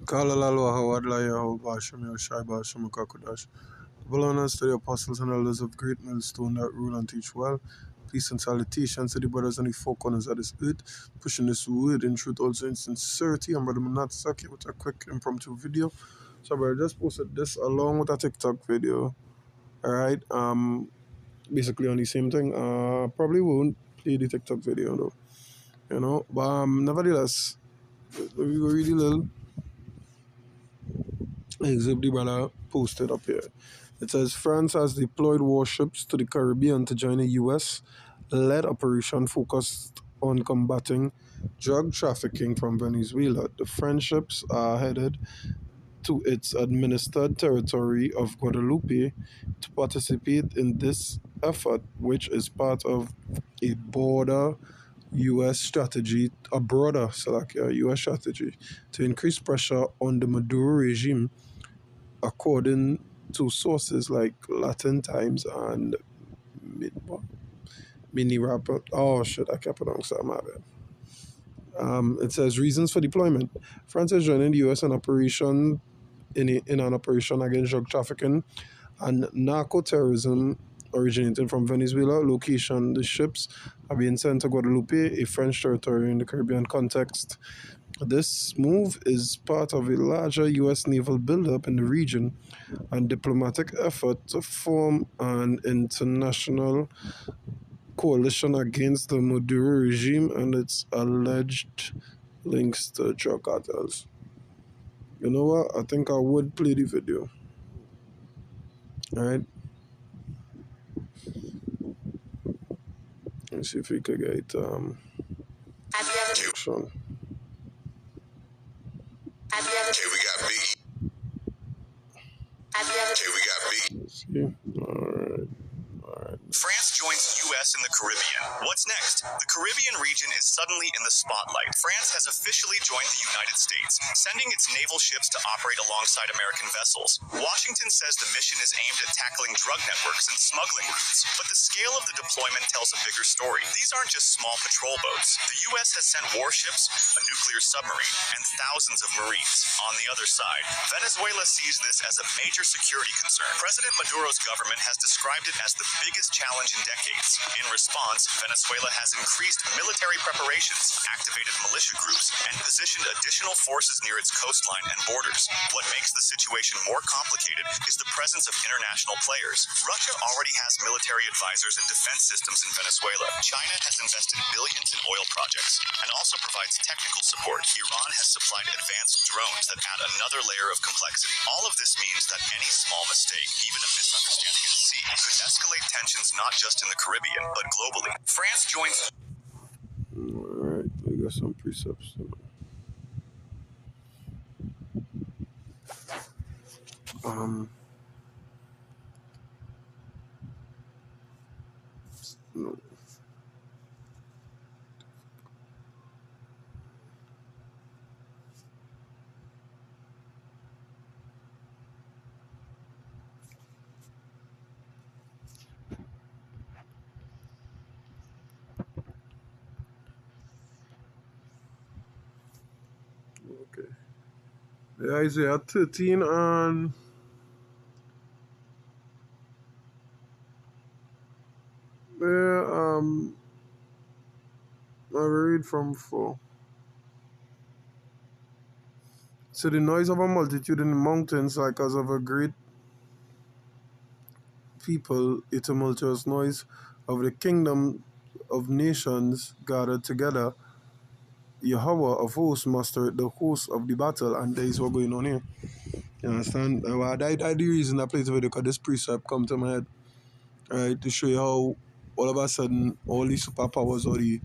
Kalalalo Hawadlaya Basham Shai Basham Kakudash. Belongings to the apostles and elders of great millstone that rule and teach well. Peace and salutations to the brothers on the four corners of this earth, pushing this word in truth, also in sincerity. I'm Brother Manat Saki with a quick impromptu video. So I just posted this along with a TikTok video. Alright, basically on the same thing. Probably won't play the TikTok video though. But nevertheless, we go read a little exhibit the brother posted up here. It says France has deployed warships to the Caribbean to join a US-led operation focused on combating drug trafficking from Venezuela. The French ships are headed to its administered territory of Guadeloupe to participate in this effort, which is part of a broader U.S. strategy to increase pressure on the Maduro regime, according to sources like Latin Times and Mini Rapper. Oh shit, I can't pronounce that, my bad. It says reasons for deployment. France is joining the U.S. in an operation against drug trafficking and narco-terrorism originating from Venezuela. Location: the ships are being sent to Guadeloupe, a French territory in the Caribbean context. This move is part of a larger U.S. naval buildup in the region and diplomatic effort to form an international coalition against the Maduro regime and its alleged links to drug cartels. You know what? I think I would play the video. Alright? Let's see if we could get action. Let's see. Alright. France joins U.S. in the Caribbean. What's next? The Caribbean region is suddenly in the spotlight. France has officially joined the United States, sending its naval ships to operate alongside American vessels. Washington says the mission is aimed at tackling drug networks and smuggling routes, but the scale of the deployment tells a bigger story. These aren't just small patrol boats. The U.S. has sent warships, a nuclear submarine, and thousands of Marines. On the other side, Venezuela sees this as a major security concern. President Maduro's government has described it as the biggest challenge in decades. In response, Venezuela has increased military preparations, activated militia groups, and positioned additional forces near its coastline and borders. What makes the situation more complicated is the presence of international players. Russia already has military advisors and defense systems in Venezuela. China has invested billions in oil projects and also provides technical support. Iran has supplied advanced drones that add another layer of complexity. All of this means that any small mistake, even a misunderstanding at sea, could escalate tensions not just in the Caribbean, but globally. France joins... Alright, we got some precepts. No. Okay. The Isaiah 13 and there I read from 4. So the noise of a multitude in the mountains like as of a great people, a tumultuous noise of the kingdom of nations gathered together. Yahweh of hosts mustered the hosts of the battle, and that is what going on here. You understand? I the reason I played the video because this precept come to my head, right, to show you how all of a sudden all these superpowers or the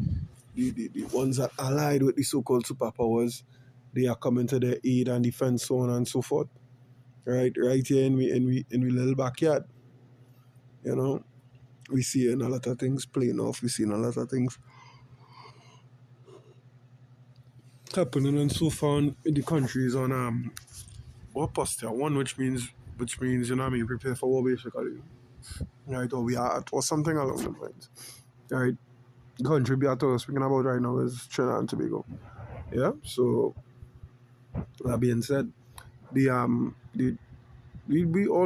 ones that allied with the so-called superpowers, they are coming to their aid and defense, so on and so forth. Right here in we little backyard. You know, we see a lot of things playing off, we see a lot of things happening and so far in the countries on what posture one, which means you know what I mean, prepare for war basically. Right, or we are at or something along the lines. Right. The country we are speaking about right now is Trinidad and Tobago. Yeah, so That being said, we all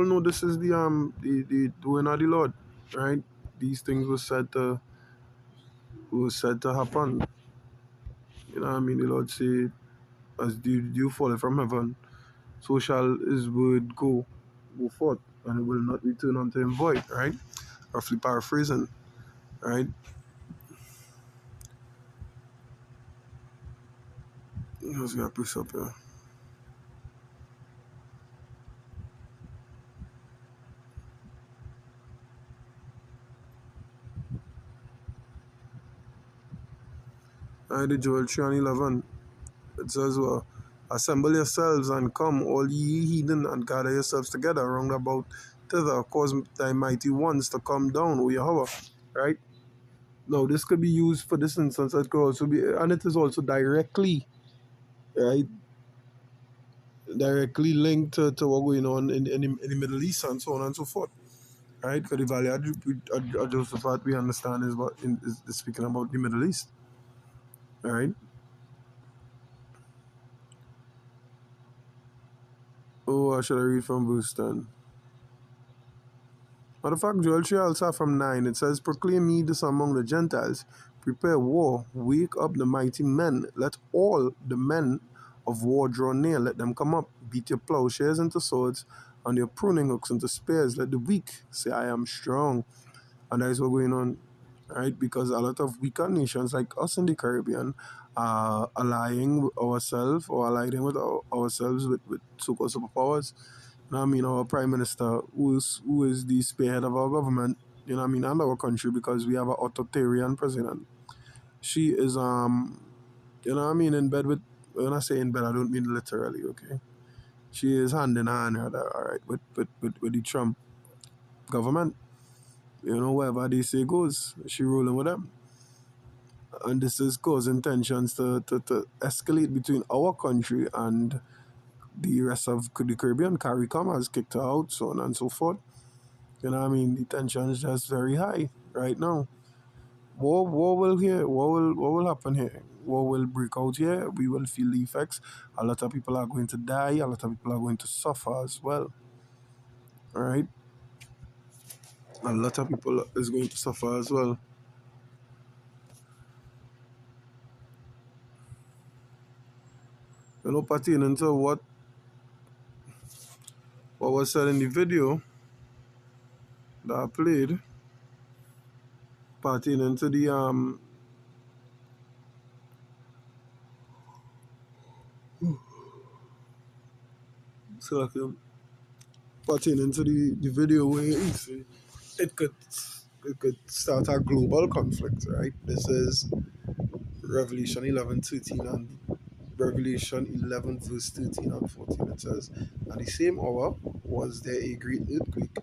know this is the doing of the Lord, right? These things were said to happen. You know what I mean? The Lord said, as dew fall from heaven, so shall his word go forth, and it will not return unto him void, right? Roughly paraphrasing, right? Let's get this up here. I did Joel 3 and 11. It says, well, assemble yourselves and come, all ye heathen, and gather yourselves together round about thither, cause thy mighty ones to come down, O Yahweh, right? Now, this could be used for this instance. It could also be, and it is also directly, right, directly linked to what going on in the Middle East and so on and so forth, right? Because the Valley of Josaphat, we understand, is speaking about the Middle East, right? Oh, I should I read from verse 10? Matter of fact, Joel 3 also from 9, it says, proclaim ye this among the Gentiles, prepare war, wake up the mighty men, let all the men of war draw near, let them come up, beat your plowshares into swords, and your pruning hooks into spears, let the weak say, I am strong. And that is what's going on, right? Because a lot of weaker nations like us in the Caribbean are allying with ourselves or aligning with ourselves with so-called superpowers. You know what I mean? Our prime minister, who is the spearhead of our government, you know what I mean, and our country, because we have an authoritarian president. She is, you know what I mean, in bed with, when I say in bed, I don't mean literally, okay? She is hand in hand, all right, with the Trump government. You know, wherever they say goes, she rolling with them. And this is causing tensions to escalate between our country and the rest of the Caribbean. CARICOM has kicked her out, so on and so forth. You know what I mean? The tension is just very high right now. War will happen here. War will break out here. We will feel the effects. A lot of people are going to die. A lot of people are going to suffer as well. All right? A lot of people is going to suffer as well. You know, pertaining to what was said in the video that I played, pertaining to the so like, pertaining to the video where it could it could start a global conflict, right? This is Revelation 11:13 and Revelation 11 verse 13 and 14. It says, at the same hour was there a great earthquake,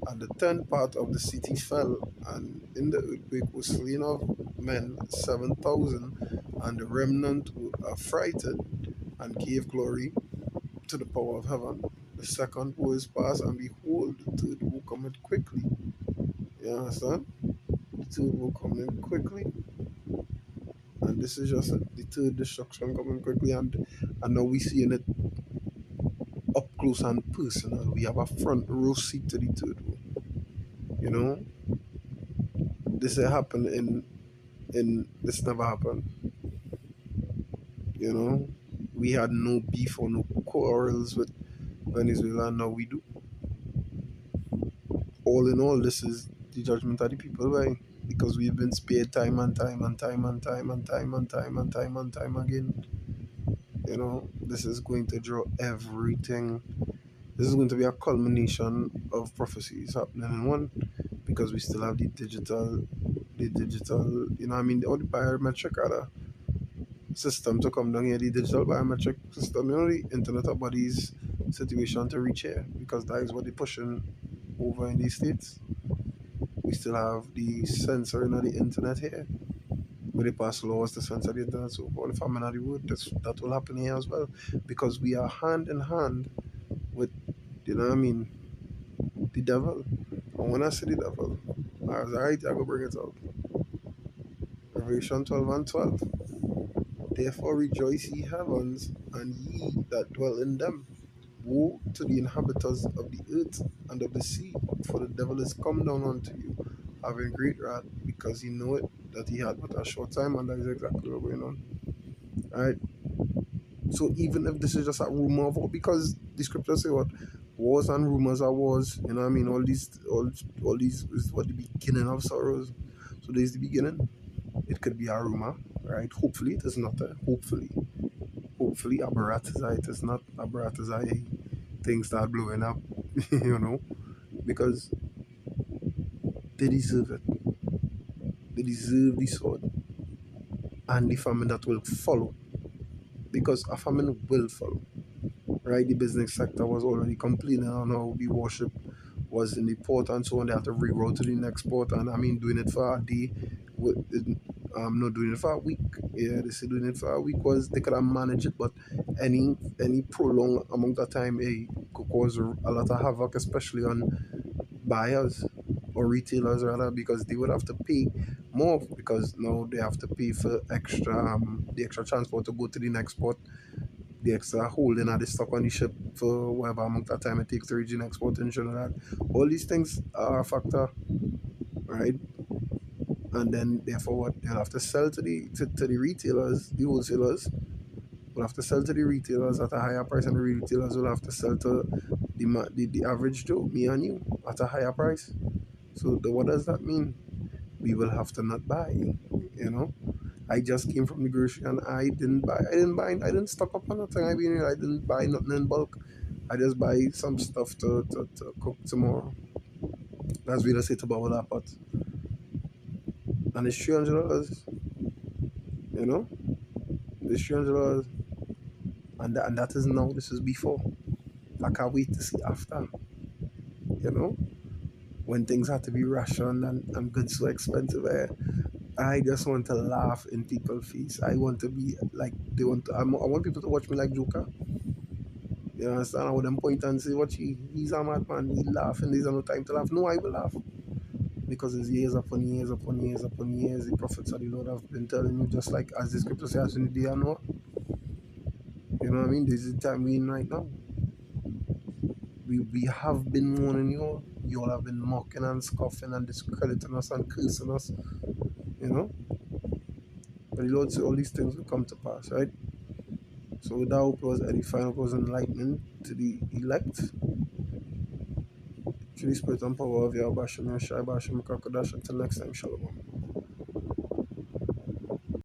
and the tenth part of the city fell, and in the earthquake was slain of men 7,000, and the remnant were affrighted and gave glory to the power of heaven. The second woe is past, and behold, the third woe cometh quickly. You understand? The third woe coming quickly, and this is just the third destruction coming quickly, and now we seeing it up close and personal. We have a front row seat to the third woe. You know, this happened in this never happened. You know, we had no beef or no quarrels with Venezuela, and now we do. All in all, this is the judgment of the people, right? Because we've been spared time and time and time and time and time and time and time and time again. You know, this is going to draw everything. This is going to be a culmination of prophecies happening in one, because we still have the digital, you know, what I mean, all the biometric other system to come down here, the digital biometric system, you know, the Internet of Bodies situation to reach here, because that is what they're pushing over in these states. We still have the censoring of the internet here, where they pass laws to censor the internet. So, all if I'm in the wood, that will happen here as well, because we are hand in hand with, you know what I mean, the devil. And when I say the devil, I was alright, I go bring it out. Revelation 12 and 12. Therefore rejoice, ye heavens, and ye that dwell in them. Woe to the inhabitants of the earth and of the sea, for the devil is come down unto you, having great wrath, because he knoweth that he had but a short time, and that is exactly what's going on. Alright? So even if this is just a rumor of war, because the scriptures say what? Wars and rumors are wars. You know what I mean? All these is what the beginning of sorrows. So there's the beginning. It could be a rumor, right? Hopefully it is not a hopefully. Hopefully Abaratazai, it is not Abaratazai things start blowing up, you know, because they deserve it. They deserve the sword and the famine that will follow. Because a famine will follow. Right? The business sector was already complaining on how the worship was in the port and so on. They had to reroute to the next port, and I mean doing it for a day, not doing it for a week. Yeah, they say doing it for a week was they could have managed it, but any prolonged amount of time, could cause a lot of havoc, especially on buyers or retailers rather, because they would have to pay more because now they have to pay for the extra transport to go to the next port, the extra holding of the stock on the ship for whatever amount of time it takes to reach the next port and that. All these things are a factor, right? And then therefore what they'll have to sell to the retailers, the wholesalers will have to sell to the retailers at a higher price, and the retailers will have to sell to the average Joe, me and you, at a higher price. So what does that mean? We will have to not buy, you know. I just came from the grocery and I didn't stock up on nothing. I didn't buy nothing in bulk. I just buy some stuff to cook tomorrow. That's really say to bubble that pot. And it's $300, you know? It's $300. And that is now, this is before. I can't wait to see after, you know? When things have to be rationed and goods so expensive. I just want to laugh in people's face. I want to be like, I want people to watch me like Joker. You understand? I want them point and say, what he's a madman. He laughing. There's no time to laugh. No, I will laugh. Because it's years upon years upon years upon years. The prophets of the Lord have been telling you, just like as the scripture says in the day and what. You know what I mean? This is the time we're in right now. We have been warning you all. You all have been mocking and scoffing and discrediting us and cursing us. You know? But the Lord said all these things will come to pass, right? So with that hope was edifying, hope was enlightening to the elect. Through the spirit and power of Yahweh Shem Yashai Bashim Kakadash. Until next time, Shalom.